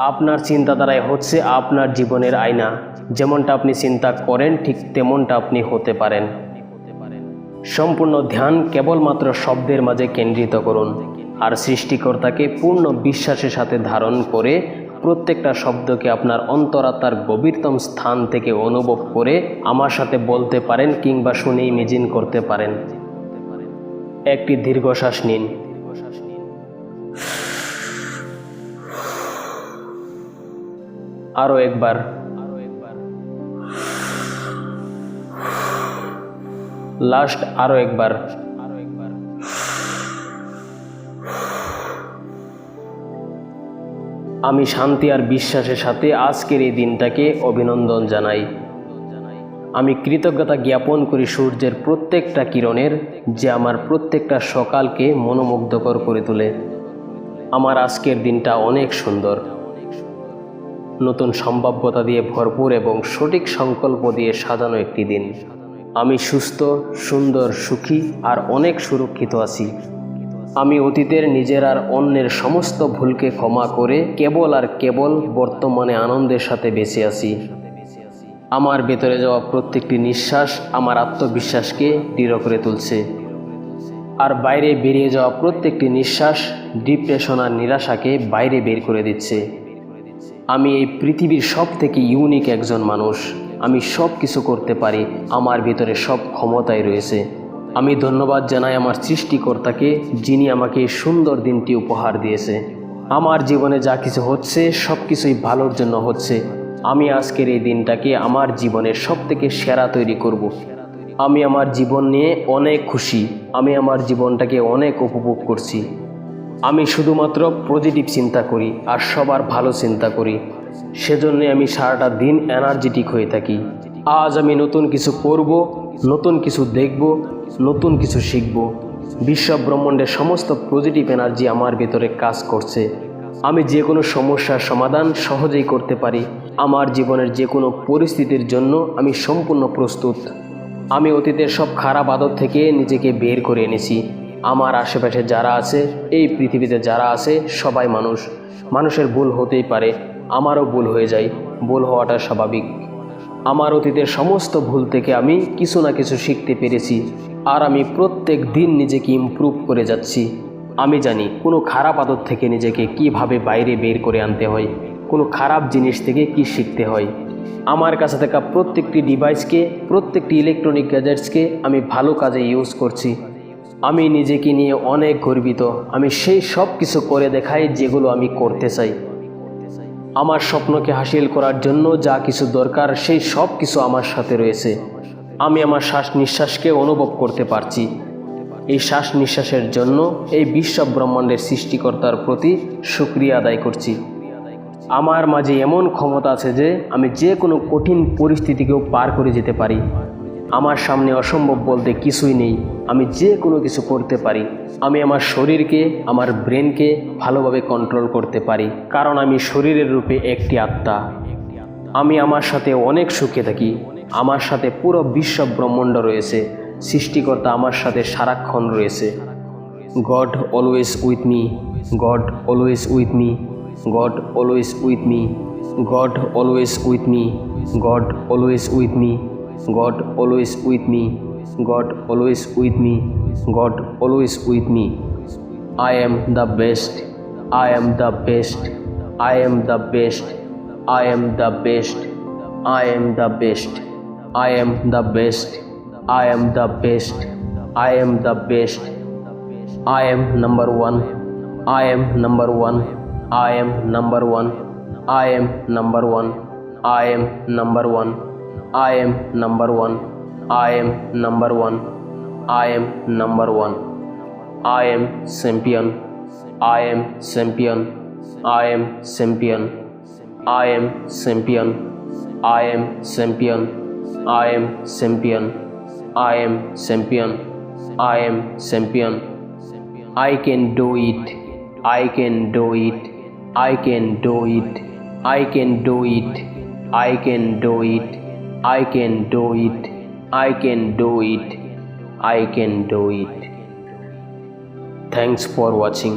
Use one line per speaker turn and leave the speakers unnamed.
আপনার চিন্তাধারাই হচ্ছে আপনার জীবনের আয়না। যেমনটা আপনি চিন্তা করেন ঠিক তেমনটা আপনি হতে পারেন। সম্পূর্ণ ধ্যান কেবলমাত্র শব্দের মাঝে কেন্দ্রিত করুন আর সৃষ্টিকর্তাকে পূর্ণ বিশ্বাসের সাথে ধারণ করে প্রত্যেকটা শব্দকে আপনার অন্তরাত্মার গভীরতম স্থান থেকে অনুভব করে আমার সাথে বলতে পারেন কিংবা শুনে ইমেজিন করতে পারেন। একটি দীর্ঘশ্বাস নিন। আরও একবার। লাস্ট আরও একবার। আমি শান্তি আর বিশ্বাসের সাথে আজকের এই দিনটাকে অভিনন্দন জানাই। আমি কৃতজ্ঞতা জ্ঞাপন করি সূর্যের প্রত্যেকটা কিরণের, যে আমার প্রত্যেকটা সকালকে মনোমুগ্ধকর করে তোলে। আমার আজকের দিনটা অনেক সুন্দর, নতুন সম্ভাব্যতা দিয়ে ভরপুর এবং সঠিক সংকল্প দিয়ে সাজানো একটি দিন। আমি সুস্থ, সুন্দর, সুখী আর অনেক সুরক্ষিত আছি। আমি অতীতের, নিজের আর অন্যের সমস্ত ভুলকে ক্ষমা করে কেবল আর কেবল বর্তমানে আনন্দের সাথে বেঁচে আছি। আমার ভেতরে যাওয়া প্রত্যেকটি নিঃশ্বাস আমার আত্মবিশ্বাসকে দৃঢ় করে তুলছে, আর বাইরে বেরিয়ে যাওয়া প্রত্যেকটি নিঃশ্বাস ডিপ্রেশন আর নিরাশাকে বাইরে বের করে দিচ্ছে। আমি এই পৃথিবীর সব থেকে ইউনিক একজন মানুষ। আমি সব কিছু করতে পারি, আমার ভিতরে সব ক্ষমতাই রয়েছে। আমি ধন্যবাদ জানাই আমার সৃষ্টিকর্তাকে, যিনি আমাকে এই সুন্দর দিনটি উপহার দিয়েছে। আমার জীবনে যা কিছু হচ্ছে সব কিছুই ভালোর জন্য হচ্ছে। আমি আজকের এই দিনটাকে আমার জীবনের সব থেকে সেরা তৈরি করব। আমি আমার জীবন নিয়ে অনেক খুশি। আমি আমার জীবনটাকে অনেক উপভোগ করছি। আমি শুধুমাত্র পজিটিভ চিন্তা করি আর সবার ভালো চিন্তা করি। সেজন্যে আমি সারাটা দিন এনার্জেটিক হয়ে থাকি। আজ আমি নতুন কিছু করব, নতুন কিছু দেখব, নতুন কিছু শিখব। বিশ্ব ব্রহ্মাণ্ডের সমস্ত পজিটিভ এনার্জি আমার ভেতরে কাজ করছে। আমি যে কোনো সমস্যার সমাধান সহজেই করতে পারি। আমার জীবনের যে কোনো পরিস্থিতির জন্য আমি সম্পূর্ণ প্রস্তুত। আমি অতীতের সব খারাপ আদত থেকে নিজেকে বের করে এনেছি। আমার আশেপাশে যারা আছে, এই পৃথিবীতে যারা আছে, সবাই মানুষ। মানুষের ভুল হতেই পারে, আমারও ভুল হয়ে যায়। ভুল হওয়াটা স্বাভাবিক। আমার অতীতের সমস্ত ভুল থেকে আমি কিছু না কিছু শিখতে পেরেছি, আর আমি প্রত্যেক দিন নিজেকে ইমপ্রুভ করে যাচ্ছি। আমি জানি কোনো খারাপ আদত থেকে নিজেকে কিভাবে বাইরে বের করে আনতে হয়, কোনো খারাপ জিনিস থেকে কি শিখতে হয়। আমার কাছে থাকা প্রত্যেকটি ডিভাইসকে, প্রত্যেকটি ইলেকট্রনিক গ্যাজেটসকে আমি ভালো কাজে ইউজ করছি। আমি নিজেকে নিয়ে অনেক গর্বিত। আমি সেই সব কিছু করে দেখাই যেগুলো আমি করতে চাই। আমার স্বপ্নকে হাসিল করার জন্য যা কিছু দরকার সেই সব কিছু আমার সাথে রয়েছে। আমি আমার শ্বাস নিঃশ্বাসকে অনুভব করতে পারছি। এই শ্বাস নিঃশ্বাসের জন্য এই বিশ্ব ব্রহ্মাণ্ডের সৃষ্টিকর্তার প্রতি শুকরিয়া আদায় করছি। আমার মাঝে এমন ক্ষমতা আছে যে আমি যে কোনো কঠিন পরিস্থিতিকেও পার করে যেতে পারি। আমার সামনে অসম্ভব বলতে কিছুই নেই। আমি যে কোনো কিছু করতে পারি। আমি আমার শরীরকে, আমার ব্রেনকে ভালোভাবে কন্ট্রোল করতে পারি, কারণ আমি শরীরের রূপে একটি আত্মা। আমি আমার সাথে অনেক সুখে থাকি। আমার সাথে পুরো বিশ্ব ব্রহ্মাণ্ড রয়েছে। সৃষ্টিকর্তা আমার সাথে সারাক্ষণ রয়েছে। God always with me, god always with me, god always with me, god always with me, god always with me, God always with me, God always with me, God always with me. I am the best, I am the best, I am the best, I am the best, I am the best, I am the best, I am the best, I am the best, I am number one, I am number one, I am number one, I am number one, I am number one, I am number one, I am number one, I am number one, I am champion, I am champion, I am champion, I am champion, I am champion, I am champion, I am champion, I am champion. I can do it, I can do it, I can do it, I can do it, I can do it, I can do it, I can do it, I can do it. Thanks for watching.